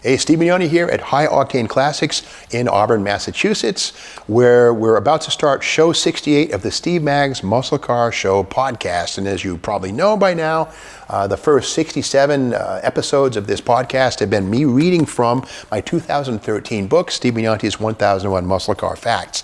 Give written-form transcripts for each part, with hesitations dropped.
Hey, Steve Mignoni here at High Octane Classics in Auburn, Massachusetts, where we're about to start show 68 of the Steve Maggs Muscle Car Show podcast. And as you probably know by now, the first 67 episodes of this podcast have been me reading from my 2013 book, Steve Mignoni's 1001 Muscle Car Facts.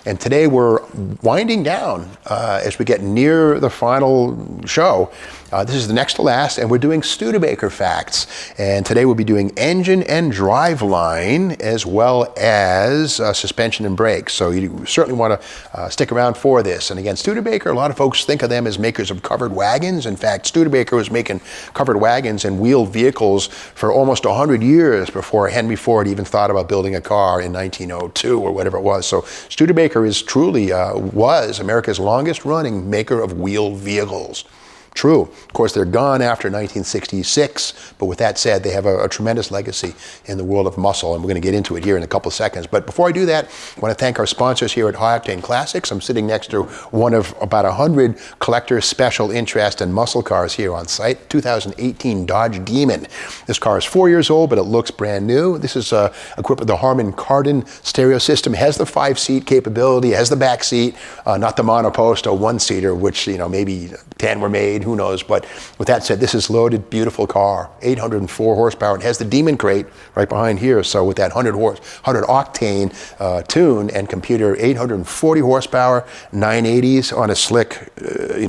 And today we're winding down as we get near the final show. This is the next to last, and we're doing Studebaker facts. And today we'll be doing Engine and Driveline, as well as suspension and brakes. So you certainly want to stick around for this. And again, Studebaker, a lot of folks think of them as makers of covered wagons. In fact, Studebaker was making covered wagons and wheeled vehicles for almost 100 years before Henry Ford even thought about building a car in 1902 or whatever it was. So Studebaker is truly was America's longest running maker of wheeled vehicles. True. Of course, they're gone after 1966, but with that said, they have a tremendous legacy in the world of muscle, and we're going to get into it here in a couple of seconds. But before I do that, I want to thank our sponsors here at High Octane Classics. I'm sitting next to one of about 100 collectors' special interest in muscle cars here on site, 2018 Dodge Demon. This car is 4 years old, but it looks brand new. This is equipped with the Harman Kardon stereo system, has the 5-seat capability, has the back seat, not the monopost, a one-seater, which, maybe 10 were made, who knows. But with that said, this is loaded, beautiful car, 804 horsepower. It has the Demon crate right behind here. So with that 100 octane tune and computer, 840 horsepower, 980s on a slick,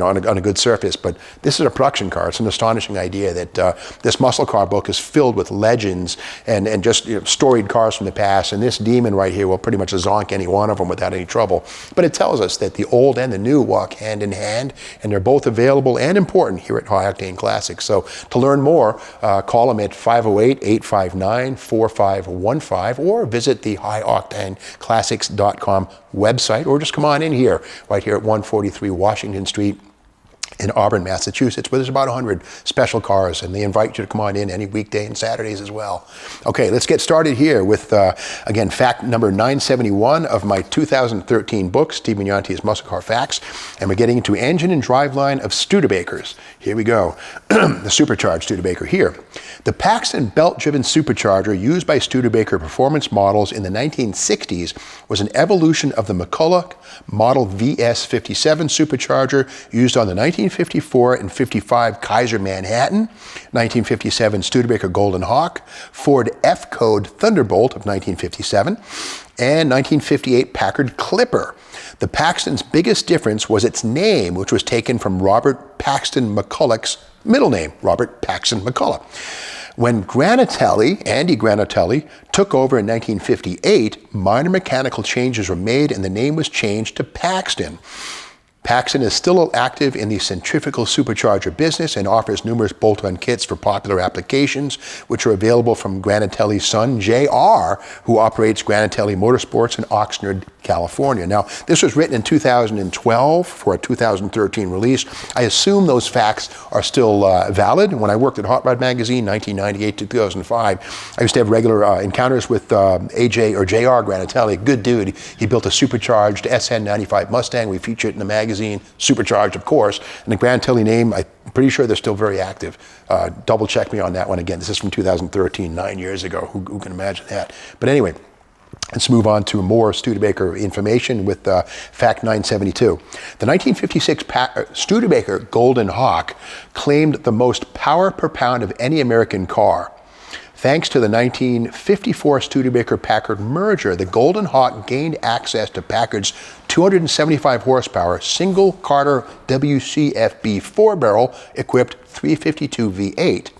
on a good surface. But this is a production car. It's an astonishing idea that this muscle car book is filled with legends and just storied cars from the past. And this Demon right here will pretty much zonk any one of them without any trouble. But it tells us that the old and the new walk hand in hand, and they're both available and important here at High Octane Classics. So to learn more, call them at 508-859-4515 or visit the highoctaneclassics.com website, or just come on in here, right here at 143 Washington Street in Auburn, Massachusetts, where there's about 100 special cars, and they invite you to come on in any weekday and Saturdays as well. Okay, let's get started here with, again, fact number 971 of my 2013 book, Steve Mignoni's Muscle Car Facts, and we're getting into Engine and Driveline of Studebakers. Here we go. The supercharged Studebaker here. The Paxton belt-driven supercharger used by Studebaker performance models in the 1960s was an evolution of the McCulloch Model VS57 supercharger used on the 1954 and 55 Kaiser Manhattan, 1957 Studebaker Golden Hawk, Ford F-Code Thunderbolt of 1957, and 1958 Packard Clipper. The Paxton's biggest difference was its name, which was taken from Robert Paxton McCulloch's middle name, Robert Paxton McCulloch. When Andy Granatelli, took over in 1958, minor mechanical changes were made and the name was changed to Paxton. Paxton is still active in the centrifugal supercharger business and offers numerous bolt-on kits for popular applications, which are available from Granatelli's son, J.R., who operates Granatelli Motorsports in Oxnard, California. Now, this was written in 2012 for a 2013 release. I assume those facts are still valid. When I worked at Hot Rod Magazine, 1998 to 2005, I used to have regular encounters with AJ or J.R. Granatelli, good dude. He built a supercharged SN95 Mustang. We featured it in the magazine, supercharged, of course. And the Granatelli name, I'm pretty sure they're still very active. Double check me on that one again. This is from 2013, 9 years ago. Who can imagine that? But anyway, let's move on to more Studebaker information with fact 972. The 1956 Studebaker Golden Hawk claimed the most power per pound of any American car. Thanks to the 1954 Studebaker-Packard merger, the Golden Hawk gained access to Packard's 275 horsepower single Carter WCFB 4-barrel equipped 352 V8.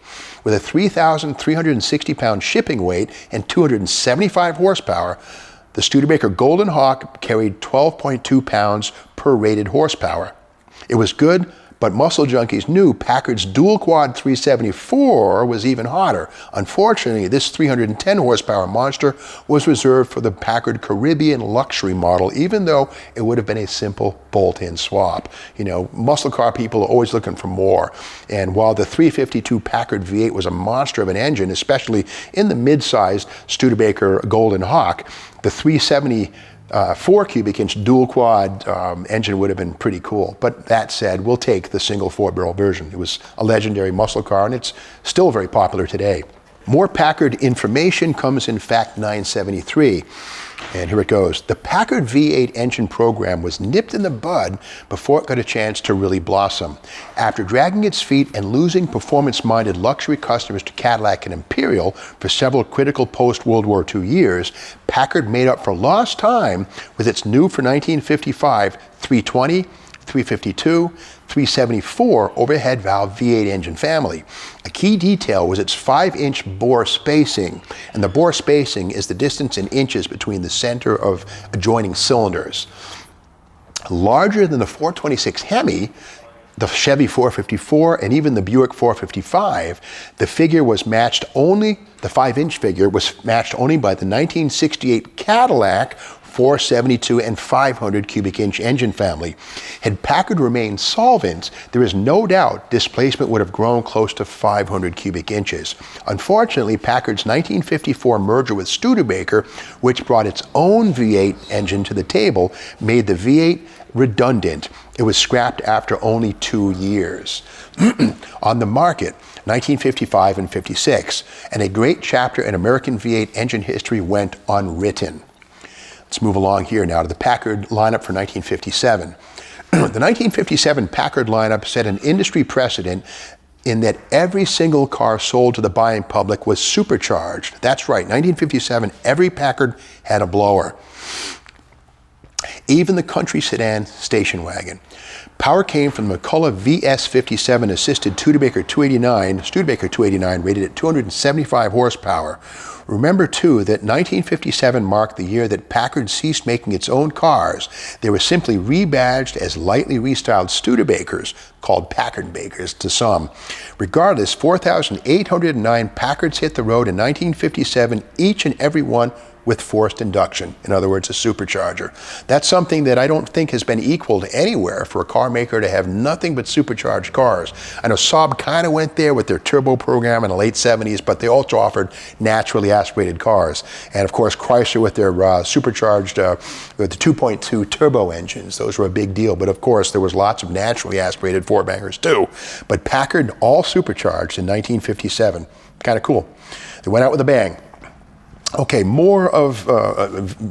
With a 3,360 pound shipping weight and 275 horsepower, the Studebaker Golden Hawk carried 12.2 pounds per rated horsepower. It was good, but muscle junkies knew Packard's dual quad 374 was even hotter. Unfortunately, this 310 horsepower monster was reserved for the Packard Caribbean luxury model, even though it would have been a simple bolt-in swap. Muscle car people are always looking for more. And while the 352 Packard V8 was a monster of an engine, especially in the mid-sized Studebaker Golden Hawk, the 370 4 cubic inch dual quad engine would have been pretty cool. But that said, we'll take the single 4-barrel version. It was a legendary muscle car, and it's still very popular today. More Packard information comes in Fact 973. And here it goes. The Packard V8 engine program was nipped in the bud before it got a chance to really blossom. After dragging its feet and losing performance-minded luxury customers to Cadillac and Imperial for several critical post-World War II years, Packard made up for lost time with its new for 1955 320, 352, 374 overhead valve V8 engine family. A key detail was its 5-inch bore spacing, and the bore spacing is the distance in inches between the center of adjoining cylinders. Larger than the 426 Hemi, the Chevy 454, and even the Buick 455, the 5-inch figure was matched only by the 1968 Cadillac 472 and 500 cubic inch engine family. Had Packard remained solvent, there is no doubt displacement would have grown close to 500 cubic inches. Unfortunately, Packard's 1954 merger with Studebaker, which brought its own V8 engine to the table, made the V8 redundant. It was scrapped after only 2 years. On the market, 1955 and 56, and a great chapter in American V8 engine history went unwritten. Let's move along here now to the Packard lineup for 1957. The 1957 Packard lineup set an industry precedent in that every single car sold to the buying public was supercharged. That's right, 1957, every Packard had a blower. Even the country sedan station wagon. Power came from the McCulloch VS57 assisted Studebaker 289 rated at 275 horsepower. Remember too that 1957 marked the year that Packard ceased making its own cars. They were simply rebadged as lightly restyled Studebakers, called Packard Bakers to some. Regardless, 4,809 Packards hit the road in 1957, each and every one with forced induction, in other words, a supercharger. That's something that I don't think has been equaled anywhere for a car maker to have nothing but supercharged cars. I know Saab kind of went there with their turbo program in the late 70s, but they also offered naturally aspirated cars. And of course, Chrysler with their supercharged, with the 2.2 turbo engines, those were a big deal. But of course, there was lots of naturally aspirated four-bangers too. But Packard, all supercharged in 1957. Kind of cool. They went out with a bang. Okay, more of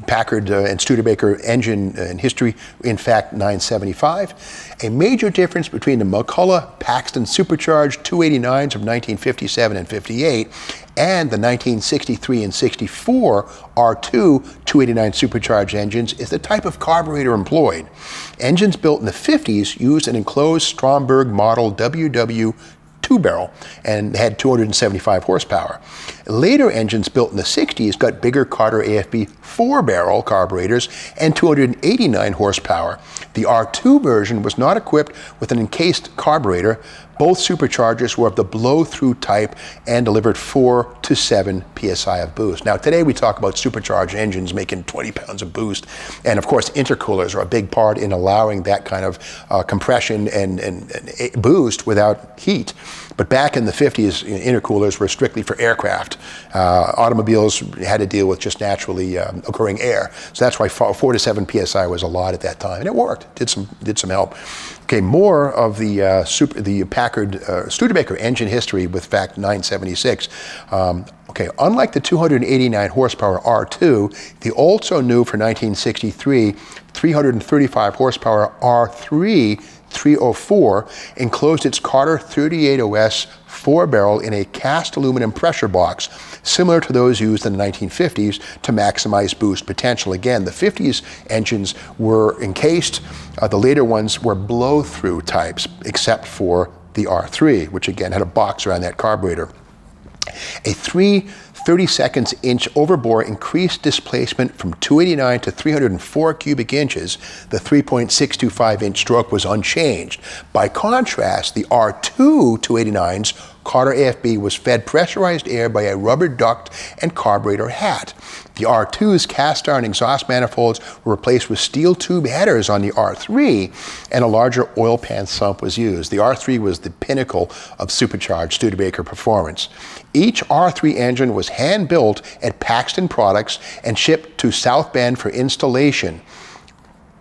Packard and Studebaker engine and history in Fact 975. A major difference between the McCulloch Paxton supercharged 289s of 1957 and 58 and the 1963 and 64 R2 289 supercharged engines is the type of carburetor employed. Engines built in the 50s used an enclosed Stromberg model WW 2-barrel and had 275 horsepower. Later engines built in the 60s got bigger Carter AFB 4-barrel carburetors and 289 horsepower. The R2 version was not equipped with an encased carburetor. Both superchargers were of the blow-through type and delivered 4 to 7 psi of boost. Now today we talk about supercharged engines making 20 pounds of boost, and of course intercoolers are a big part in allowing that kind of compression and boost without heat. But back in the 50s, intercoolers were strictly for aircraft. Automobiles had to deal with just naturally occurring air. So that's why 4 to 7 psi was a lot at that time, and it worked. Did some help. Okay, more of the Packard Studebaker engine history with Fact 976. Okay, unlike the 289 horsepower R2, the also new for 1963 335 horsepower R3 304 enclosed its Carter 38OS 4-barrel in a cast aluminum pressure box, similar to those used in the 1950s to maximize boost potential. Again, the 50s engines were encased. The later ones were blow-through types, except for the R3, which again had a box around that carburetor. A 3/32 inch overbore increased displacement from 289 to 304 cubic inches. The 3.625 inch stroke was unchanged. By contrast, the R2 289's Carter AFB was fed pressurized air by a rubber duct and carburetor hat. The R2's cast iron exhaust manifolds were replaced with steel tube headers on the R3, and a larger oil pan sump was used. The R3 was the pinnacle of supercharged Studebaker performance. Each R3 engine was hand-built at Paxton Products and shipped to South Bend for installation.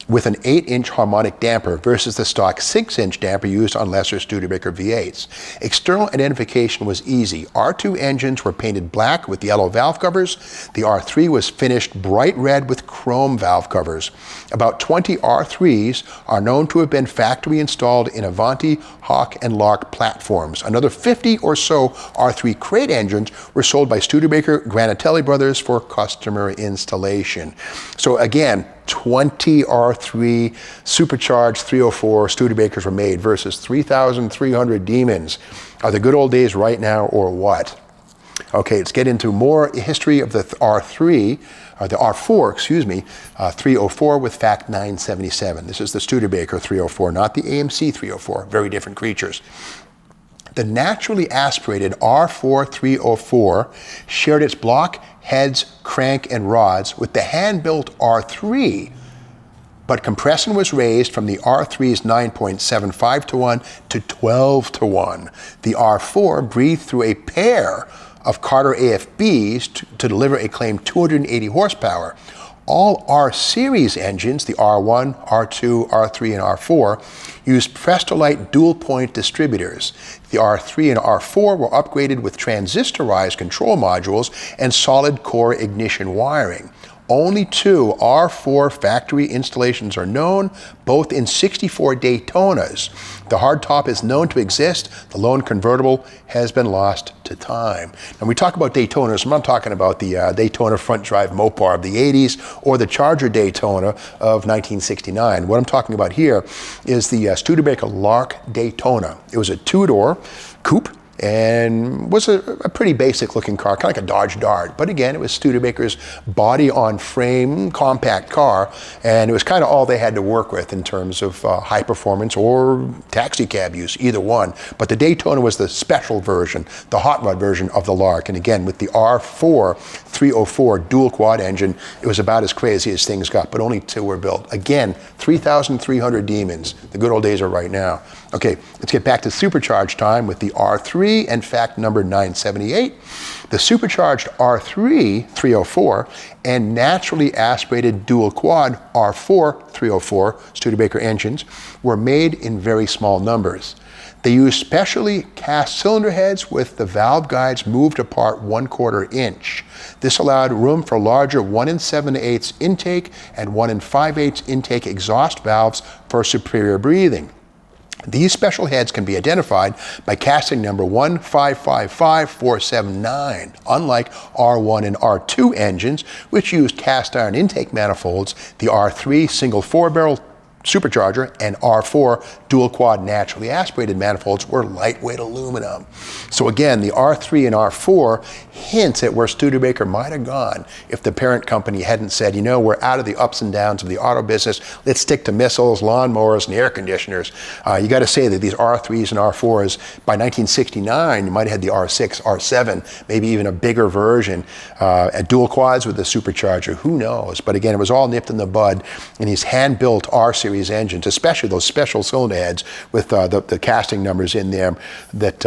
with an 8-inch harmonic damper versus the stock 6-inch damper used on lesser Studebaker V8s. External identification was easy. R2 engines were painted black with yellow valve covers. The R3 was finished bright red with chrome valve covers. About 20 R3s are known to have been factory installed in Avanti, Hawk, and Lark platforms. Another 50 or so R3 crate engines were sold by Studebaker Granatelli Brothers for customer installation. So again, 20 R3 supercharged 304 Studebakers were made versus 3,300 Demons. Are the good old days right now or what? Okay, let's get into more history of the R3, or the R4, excuse me, 304 with Fact 977. This is the Studebaker 304, not the AMC 304. Very different creatures. The naturally aspirated R4 304 shared its block, heads, crank, and rods with the hand-built R3, but compression was raised from the R3's 9.75 to 1 to 12 to 1. The R4 breathed through a pair of Carter AFBs to deliver a claimed 280 horsepower. All R-Series engines, the R1, R2, R3, and R4, used Prestolite dual-point distributors. The R3 and R4 were upgraded with transistorized control modules and solid-core ignition wiring. Only 2 R4 factory installations are known, both in 64 Daytonas. The hardtop is known to exist. The lone convertible has been lost to time. Now, we talk about Daytonas. I'm not talking about the Daytona front drive Mopar of the 80s or the Charger Daytona of 1969. What I'm talking about here is the Studebaker Lark Daytona. It was a 2-door coupe and was a pretty basic looking car, kind of like a Dodge Dart. But again, it was Studebaker's body on frame compact car, and it was kind of all they had to work with in terms of high performance or taxi cab use, either one. But the Daytona was the special version, the hot rod version of the Lark. And again, with the R4 304 dual quad engine, it was about as crazy as things got, but only 2 were built. Again, 3,300 Demons. The good old days are right now. Okay, let's get back to supercharged time with the R3 and fact number 978. The supercharged R3 304 and naturally aspirated dual quad R4 304 Studebaker engines were made in very small numbers. They used specially cast cylinder heads with the valve guides moved apart 1/4 inch. This allowed room for larger 1 7/8 intake and 1 5/8 intake exhaust valves for superior breathing. These special heads can be identified by casting number 1555479, unlike R1 and R2 engines, which used cast iron intake manifolds. The R3 single 4-barrel supercharger and R4 dual quad naturally aspirated manifolds were lightweight aluminum. So again, the R3 and R4 hints at where Studebaker might have gone if the parent company hadn't said, you know, we're out of the ups and downs of the auto business, let's stick to missiles, lawnmowers, and air conditioners. You got to say that these R3s and R4s, by 1969, you might have had the R6, R7, maybe even a bigger version, at dual quads with the supercharger, who knows? But again, it was all nipped in the bud in these hand-built R-Series engines, especially those special cylinder heads with the casting numbers in there that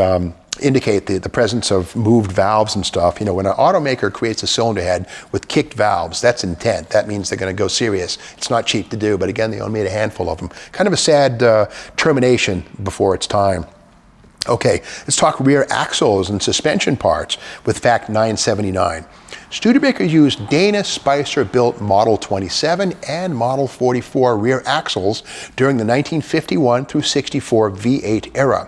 indicate the presence of moved valves and stuff. You know, when an automaker creates a cylinder head with kicked valves, that's intent. That means they're going to go serious. It's not cheap to do, but again, they only made a handful of them. Kind of a sad termination before its time. Okay, let's talk rear axles and suspension parts with fact 979. Studebaker used Dana Spicer built Model 27 and Model 44 rear axles during the 1951 through 64 V8 era.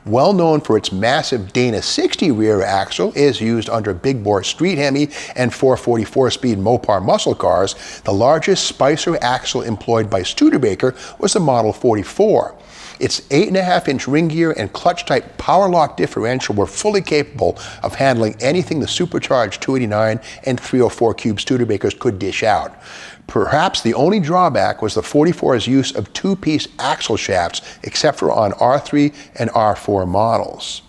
Well known for its massive Dana 60 rear axle, is used under big bore street Hemi and 444 speed Mopar muscle cars. The largest Spicer axle employed by Studebaker was the Model 44. Its 8.5-inch ring gear and clutch-type power lock differential were fully capable of handling anything the supercharged 289 and 304 cube Studebakers could dish out. Perhaps the only drawback was the 44's use of 2-piece axle shafts, except for on R3 and R4 models.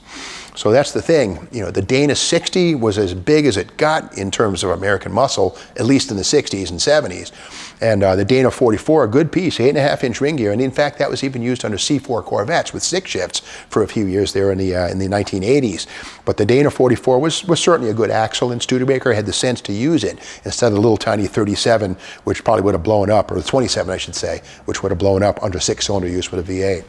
So that's the thing. You know, the Dana 60 was as big as it got in terms of American muscle, at least in the 60s and 70s. And the Dana 44, a good piece, 8.5-inch ring gear. And in fact, that was even used under C4 Corvettes with 6 shifts for a few years there in the 1980s. But the Dana 44 was certainly a good axle, and Studebaker had the sense to use it instead of the little tiny 37, which probably would have blown up, or the 27, I should say, which would have blown up under 6-cylinder use with a V8.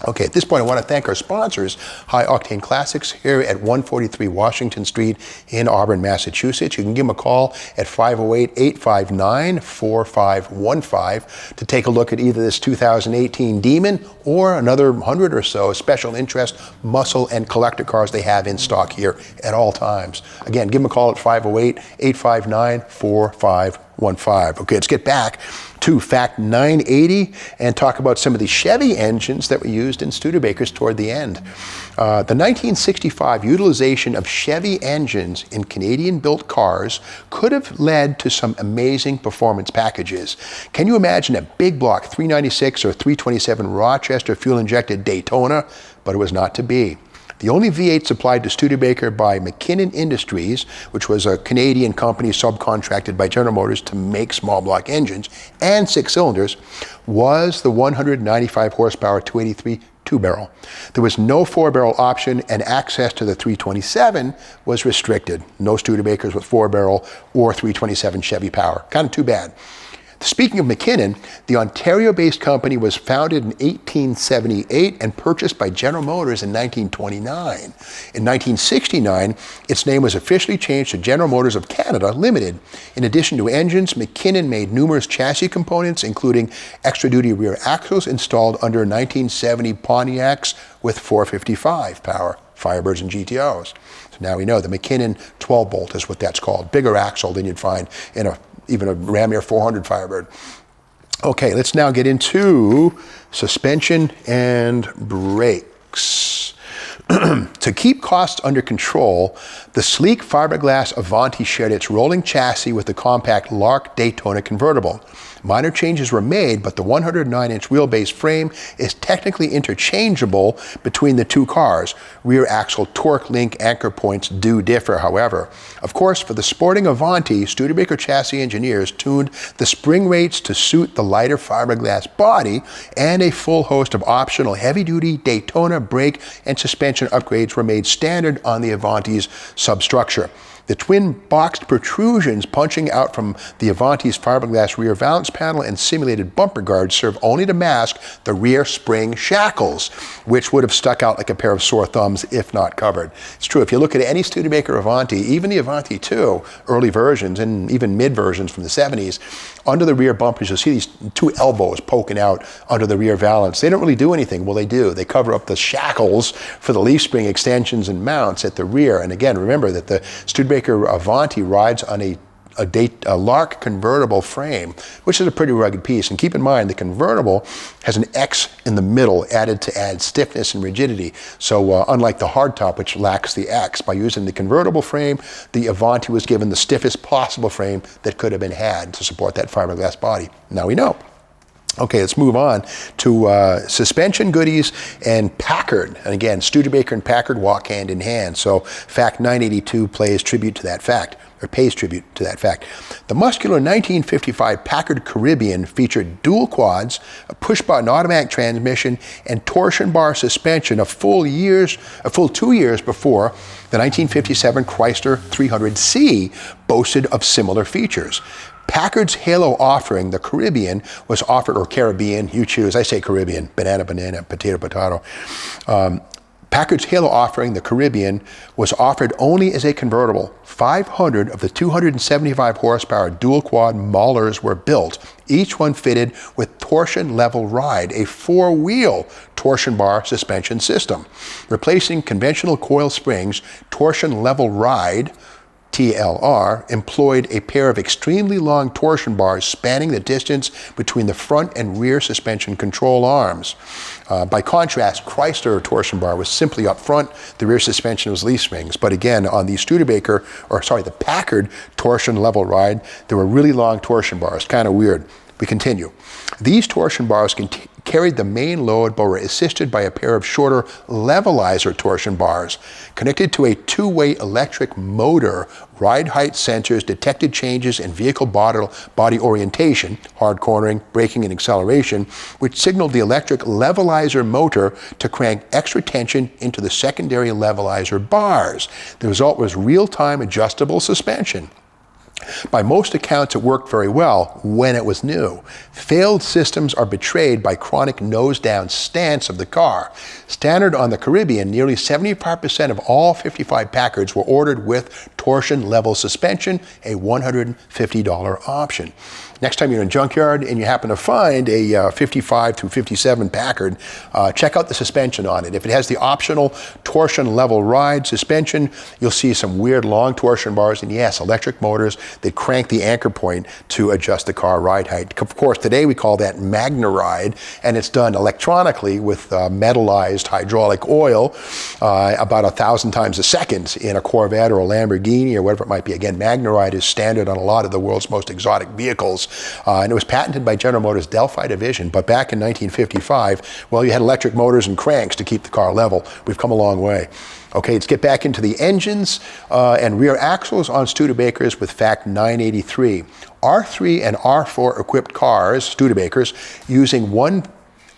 Okay, at this point, I want to thank our sponsors, High Octane Classics, here at 143 Washington Street in Auburn, Massachusetts. You can give them a call at 508-859-4515 to take a look at either this 2018 Demon or another 100 or so special interest muscle and collector cars they have in stock here at all times. Again, give them a call at 508-859-4515. Okay, let's get back to Fact 980 and talk about some of the Chevy engines that were used in Studebakers toward the end. The 1965 utilization of Chevy engines in Canadian-built cars could have led to some amazing performance packages. Can you imagine a big block 396 or 327 Rochester fuel-injected Daytona? But it was not to be. The only V8 supplied to Studebaker by McKinnon Industries, which was a Canadian company subcontracted by General Motors to make small block engines and 6 cylinders, was the 195 horsepower 283 two-barrel. There was no 4-barrel option, and access to the 327 was restricted. No Studebakers with 4-barrel or 327 Chevy power. Kind of too bad. Speaking of McKinnon, the Ontario-based company was founded in 1878 and purchased by General Motors in 1929. In 1969, its name was officially changed to General Motors of Canada Limited. In addition to engines, McKinnon made numerous chassis components, including extra-duty rear axles installed under 1970 Pontiacs with 455 power, Firebirds and GTOs. So now we know the McKinnon 12-bolt is what that's called. Bigger axle than you'd find in even a Ram Air 400 Firebird. Okay, let's now get into suspension and brakes. To keep costs under control, the sleek fiberglass Avanti shared its rolling chassis with the compact Lark Daytona convertible. Minor changes were made, but the 109-inch wheelbase frame is technically interchangeable between the two cars. Rear axle torque link anchor points do differ, however. Of course, for the sporting Avanti, Studebaker chassis engineers tuned the spring rates to suit the lighter fiberglass body, and a full host of optional heavy-duty Daytona brake and suspension upgrades were made standard on the Avanti's substructure. The twin boxed protrusions punching out from the Avanti's fiberglass rear valance panel and simulated bumper guards serve only to mask the rear spring shackles, which would have stuck out like a pair of sore thumbs if not covered. It's true, if you look at any Studebaker Avanti, even the Avanti 2, early versions and even mid versions from the 70s, under the rear bumpers you'll see these two elbows poking out under the rear valance. They don't really do anything. Well, they do. They cover up the shackles for the leaf spring extensions and mounts at the rear. And again, remember that the Studebaker Avanti rides on a Lark convertible frame, which is a pretty rugged piece. And keep in mind, the convertible has an X in the middle added to add stiffness and rigidity. So unlike the hardtop, which lacks the X, by using the convertible frame, the Avanti was given the stiffest possible frame that could have been had to support that fiberglass body. Now we know. Okay, let's move on to suspension goodies and Packard. And again, Studebaker and Packard walk hand in hand. So Fact 982 pays tribute to that fact. The muscular 1955 Packard Caribbean featured dual quads, a push-button automatic transmission, and torsion bar suspension a full 2 years before the 1957 Chrysler 300C boasted of similar features. Packard's Halo offering, the Caribbean, was offered, or Caribbean, you choose. I say Caribbean, banana, potato. Packard's Halo offering, the Caribbean, was offered only as a convertible. 500 of the 275 horsepower dual quad Maulers were built, each one fitted with torsion level ride, a 4-wheel torsion bar suspension system. Replacing conventional coil springs, torsion level ride, TLR, employed a pair of extremely long torsion bars spanning the distance between the front and rear suspension control arms. By contrast, Chrysler torsion bar was simply up front, the rear suspension was leaf springs. But again, on the the Packard torsion level ride, there were really long torsion bars, kind of weird. We continue. These torsion bars carried the main load but were assisted by a pair of shorter levelizer torsion bars. Connected to a two-way electric motor, ride height sensors detected changes in vehicle body orientation, hard cornering, braking, and acceleration, which signaled the electric levelizer motor to crank extra tension into the secondary levelizer bars. The result was real-time adjustable suspension. By most accounts, it worked very well when it was new. Failed systems are betrayed by chronic nose-down stance of the car. Standard on the Caribbean, nearly 75% of all 55 Packards were ordered with torsion-level suspension, a $150 option. Next time you're in a junkyard and you happen to find a 55 through 57 Packard, check out the suspension on it. If it has the optional torsion level ride suspension, you'll see some weird long torsion bars and yes, electric motors that crank the anchor point to adjust the car ride height. Of course, today we call that Magna Ride, and it's done electronically with metallized hydraulic oil about 1,000 times a second in a Corvette or a Lamborghini or whatever it might be. Again, Magna Ride is standard on a lot of the world's most exotic vehicles. And it was patented by General Motors' Delphi division, but back in 1955, well, you had electric motors and cranks to keep the car level. We've come a long way. Okay, let's get back into the engines and rear axles on Studebakers with Fact 983. R3 and R4 equipped cars, Studebakers,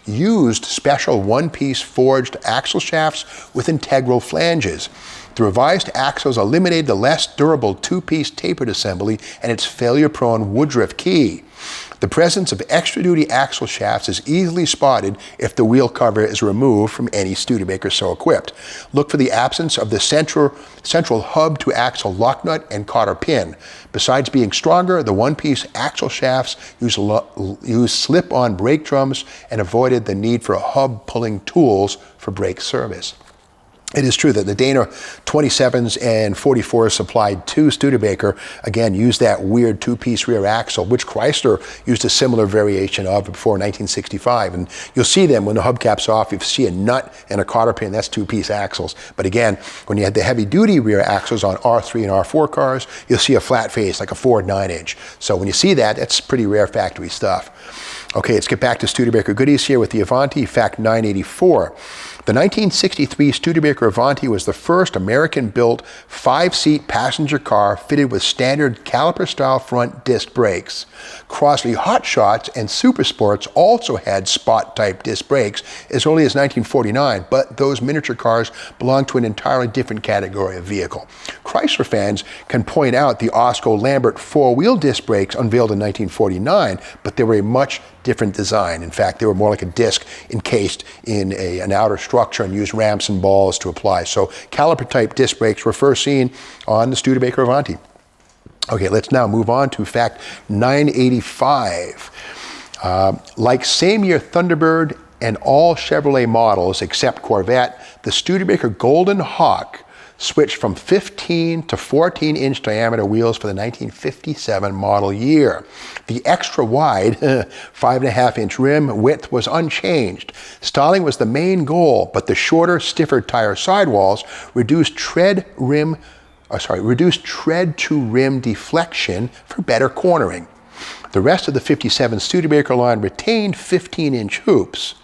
used special one-piece forged axle shafts with integral flanges. The revised axles eliminated the less durable two-piece tapered assembly and its failure-prone Woodruff key. The presence of extra-duty axle shafts is easily spotted if the wheel cover is removed from any Studebaker so equipped. Look for the absence of the central hub to axle lock nut and cotter pin. Besides being stronger, the one-piece axle shafts use slip-on brake drums and avoided the need for hub pulling tools for brake service. It is true that the Dana 27s and 44s supplied to Studebaker, again, used that weird two-piece rear axle, which Chrysler used a similar variation of before 1965. And you'll see them when the hubcap's off, you see a nut and a cotter pin, that's two-piece axles. But again, when you had the heavy-duty rear axles on R3 and R4 cars, you'll see a flat face, like a Ford 9-inch. So when you see that, that's pretty rare factory stuff. Okay, let's get back to Studebaker goodies here with the Avanti Fact 984. The 1963 Studebaker Avanti was the first American-built 5-seat passenger car fitted with standard caliper-style front disc brakes. Crosley Hot Shots and Super Sports also had spot-type disc brakes as early as 1949, but those miniature cars belonged to an entirely different category of vehicle. Chrysler fans can point out the Osco Lambert four-wheel disc brakes unveiled in 1949, but they were a much different design. In fact, they were more like a disc encased in an outer structure and used ramps and balls to apply. So caliper-type disc brakes were first seen on the Studebaker Avanti. Okay, let's now move on to Fact 985. Like same-year Thunderbird and all Chevrolet models except Corvette, the Studebaker Golden Hawk switched from 15 to 14-inch diameter wheels for the 1957 model year. The extra wide 5.5-inch rim width was unchanged. Styling was the main goal, but the shorter, stiffer tire sidewalls reduced tread-to-rim deflection for better cornering. The rest of the 57 Studebaker line retained 15-inch hoops.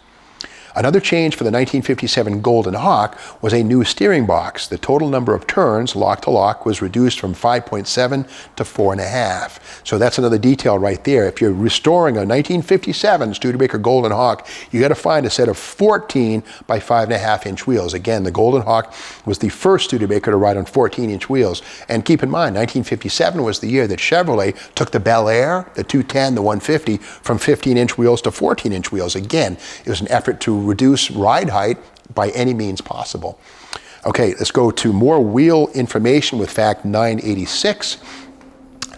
Another change for the 1957 Golden Hawk was a new steering box. The total number of turns, lock to lock, was reduced from 5.7 to 4.5. So that's another detail right there. If you're restoring a 1957 Studebaker Golden Hawk, you got to find a set of 14 by 5.5-inch wheels. Again, the Golden Hawk was the first Studebaker to ride on 14-inch wheels. And keep in mind, 1957 was the year that Chevrolet took the Bel Air, the 210, the 150, from 15-inch wheels to 14-inch wheels. Again, it was an effort to reduce ride height by any means possible. Okay, let's go to more wheel information with Fact 986.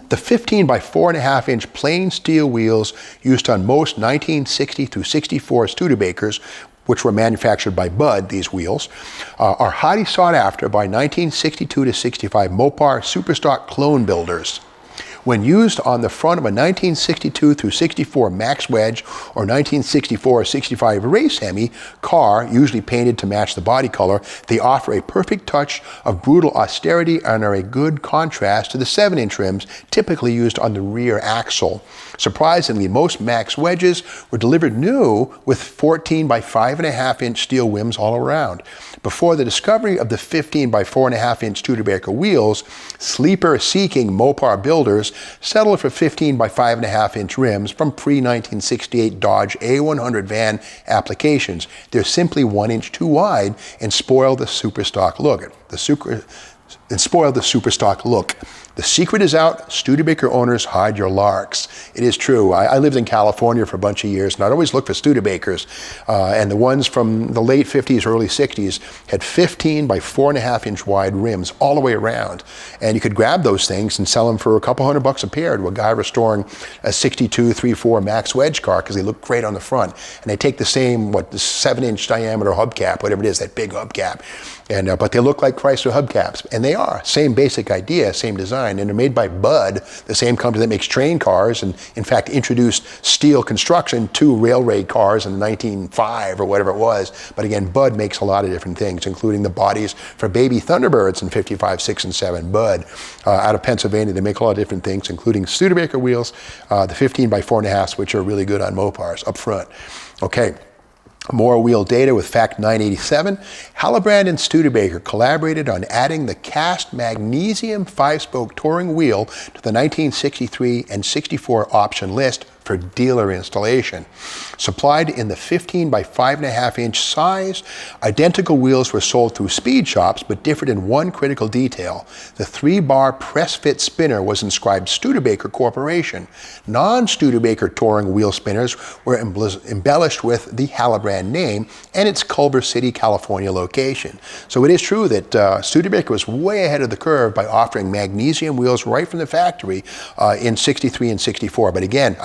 The 15 by 4.5-inch plain steel wheels used on most 1960 through 64 Studebakers, which were manufactured by Budd, these wheels, are highly sought after by 1962 to 65 Mopar Superstock clone builders. When used on the front of a 1962 through 64 Max Wedge or 1964 or 65 Race Hemi car, usually painted to match the body color, they offer a perfect touch of brutal austerity and are a good contrast to the 7-inch rims typically used on the rear axle. Surprisingly, most Max Wedges were delivered new with 14 by 5.5-inch steel rims all around. Before the discovery of the 15 by 4.5-inch Studebaker wheels, sleeper-seeking Mopar builders settled for 15 by 5.5-inch rims from pre-1968 Dodge A100 van applications. They're simply 1 inch too wide and spoil the superstock look. The secret is out. Studebaker owners, hide your larks. It is true. I lived in California for a bunch of years, and I'd always look for Studebakers. And the ones from the late 50s, early 60s had 15 by 4.5-inch wide rims all the way around. And you could grab those things and sell them for a couple $100 a pair to a guy restoring a 62 3.4 Max Wedge car because they look great on the front. And they take the same, the 7-inch diameter hubcap, whatever it is, that big hubcap. And but they look like Chrysler hubcaps, and they are. Same basic idea, same design, and they're made by Budd, the same company that makes train cars, and in fact introduced steel construction to railway cars in 1905 or whatever it was. But again, Budd makes a lot of different things, including the bodies for baby Thunderbirds in 55, 6, and 7. Budd, out of Pennsylvania, they make a lot of different things, including Studebaker wheels, the 15 by 4.5s, which are really good on Mopars up front. Okay. More wheel data with Fact 987. Hallebrand and Studebaker collaborated on adding the cast magnesium 5-spoke touring wheel to the 1963 and 64 option list for dealer installation. Supplied in the 15 by 5.5-inch size, identical wheels were sold through speed shops but differed in one critical detail. The 3-bar press-fit spinner was inscribed Studebaker Corporation. Non-Studebaker touring wheel spinners were embellished with the Hallebrand name and its Culver City, California location. So it is true that Studebaker was way ahead of the curve by offering magnesium wheels right from the factory in 63 and 64. But again,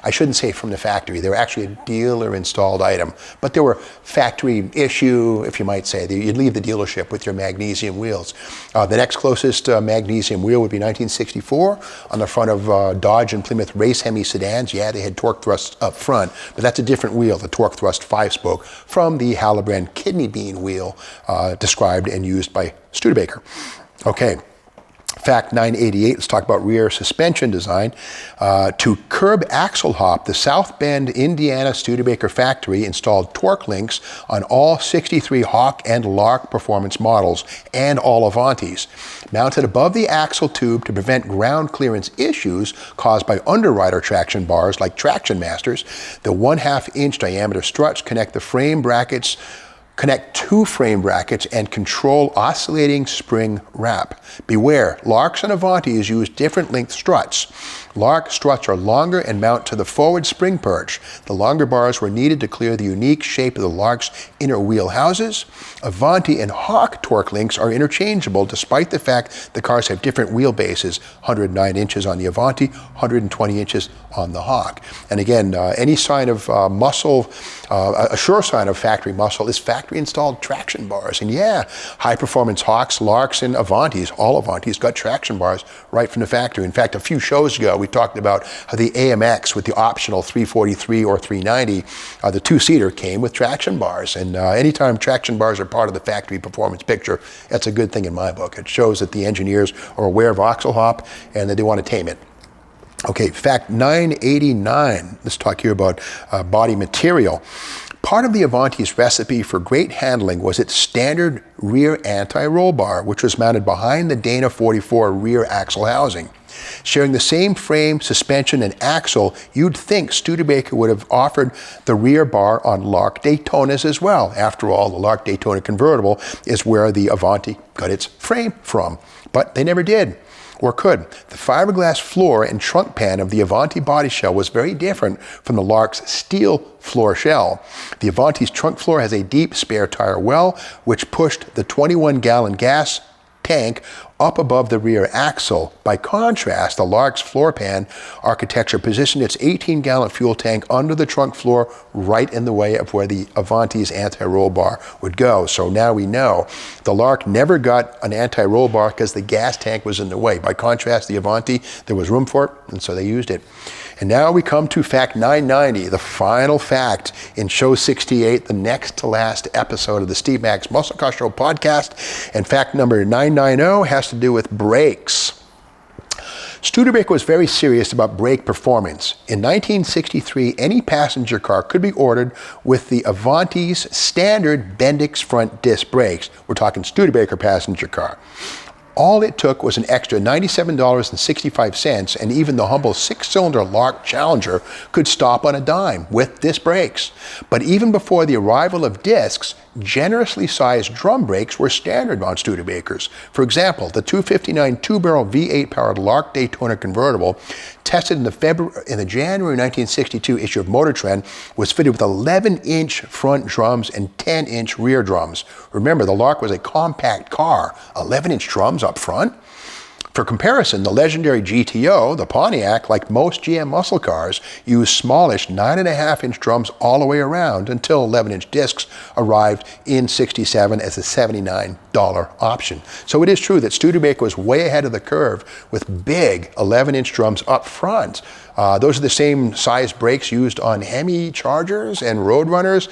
I shouldn't say from the factory. They were actually a dealer-installed item. But they were factory issue, if you might say. You'd leave the dealership with your magnesium wheels. The next closest magnesium wheel would be 1964 on the front of Dodge and Plymouth Race Hemi sedans. Yeah, they had torque thrust up front, but that's a different wheel, the torque thrust 5-spoke, from the Hallebrand kidney bean wheel described and used by Studebaker. Okay. Fact 988, let's talk about rear suspension design. To curb axle hop, the South Bend, Indiana Studebaker factory installed torque links on all 63 Hawk and Lark performance models and all Avantis. Mounted above the axle tube to prevent ground clearance issues caused by underrider traction bars like Traction Masters, the 1/2-inch diameter struts connect two frame brackets and control oscillating spring wrap. Beware, Larks and Avantis use different length struts. Lark struts are longer and mount to the forward spring perch. The longer bars were needed to clear the unique shape of the Lark's inner wheel houses. Avanti and Hawk torque links are interchangeable despite the fact the cars have different wheelbases, 109 inches on the Avanti, 120 inches on the Hawk. And again, any sign of muscle, a sure sign of factory muscle is factory installed traction bars. And yeah, high performance Hawks, Larks, and Avantis, all Avantis got traction bars right from the factory. In fact, a few shows ago, we talked about how the AMX with the optional 343 or 390, the two-seater came with traction bars. And anytime traction bars are part of the factory performance picture, that's a good thing in my book. It shows that the engineers are aware of axle hop and that they want to tame it. Okay, fact 989. Let's talk here about body material. Part of the Avanti's recipe for great handling was its standard rear anti-roll bar, which was mounted behind the Dana 44 rear axle housing. Sharing the same frame, suspension, and axle, you'd think Studebaker would have offered the rear bar on Lark Daytonas as well. After all, the Lark Daytona convertible is where the Avanti got its frame from. But they never did, or could. The fiberglass floor and trunk pan of the Avanti body shell was very different from the Lark's steel floor shell. The Avanti's trunk floor has a deep spare tire well, which pushed the 21-gallon gas tank up above the rear axle. By contrast, the Lark's floor pan architecture positioned its 18-gallon fuel tank under the trunk floor, right in the way of where the Avanti's anti-roll bar would go. So now we know the Lark never got an anti-roll bar because the gas tank was in the way. By contrast, the Avanti, there was room for it, and so they used it. And now we come to fact 990, the final fact in show 68, the next to last episode of the Steve Maggs Muscle Car Show podcast. And fact number 990 has to do with brakes. Studebaker was very serious about brake performance. In 1963, any passenger car could be ordered with the Avanti's standard Bendix front disc brakes. We're talking Studebaker passenger car. All it took was an extra $97.65, and even the humble 6-cylinder Lark Challenger could stop on a dime with disc brakes. But even before the arrival of discs, generously sized drum brakes were standard on Studebakers. For example, the 259 two-barrel V8 powered Lark Daytona convertible, tested in the January 1962 issue of Motor Trend, was fitted with 11-inch front drums and 10-inch rear drums. Remember, the Lark was a compact car, 11-inch drums up front. For comparison, the legendary GTO, the Pontiac, like most GM muscle cars, used smallish 9.5-inch drums all the way around until 11-inch discs arrived in '67 as a $79 option. So it is true that Studebaker was way ahead of the curve with big 11-inch drums up front. Those are the same size brakes used on Hemi Chargers and Roadrunners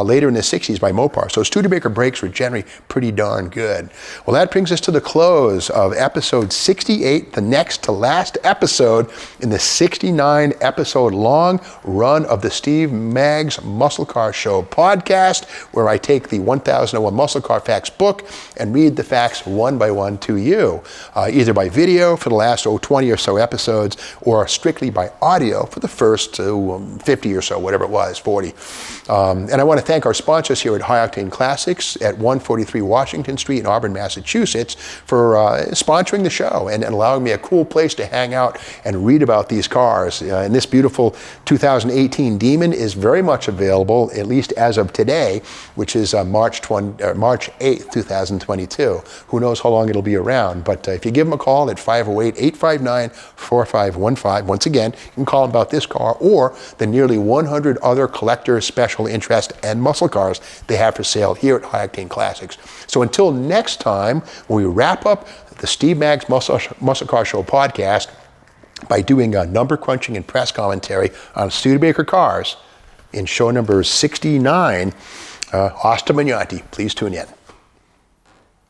later in the 60s by Mopar. So Studebaker brakes were generally pretty darn good. Well, that brings us to the close of episode 68, the next to last episode in the 69 episode long run of the Steve Maggs Muscle Car Show podcast, where I take the 1001 Muscle Car Facts book and read the facts one by one to you, either by video for the last 20 or so episodes, or strictly by audio for the first 50 or so, whatever it was, 40. And I want to thank our sponsors here at High Octane Classics at 143 Washington Street in Auburn, Massachusetts, for sponsoring the show and allowing me a cool place to hang out and read about these cars. And this beautiful 2018 Demon is very much available, at least as of today, which is March 8th, 2022. Who knows how long it'll be around, but if you give them a call at 508-859-4515, once again, you can call them about this car or the nearly 100 other collector, special interest, and muscle cars they have for sale here at High Octane Classics. So until next time, when we wrap up the Steve Maggs Muscle Car Show podcast by doing number crunching and press commentary on Studebaker cars in show number 69, Asta Magnanti, please tune in.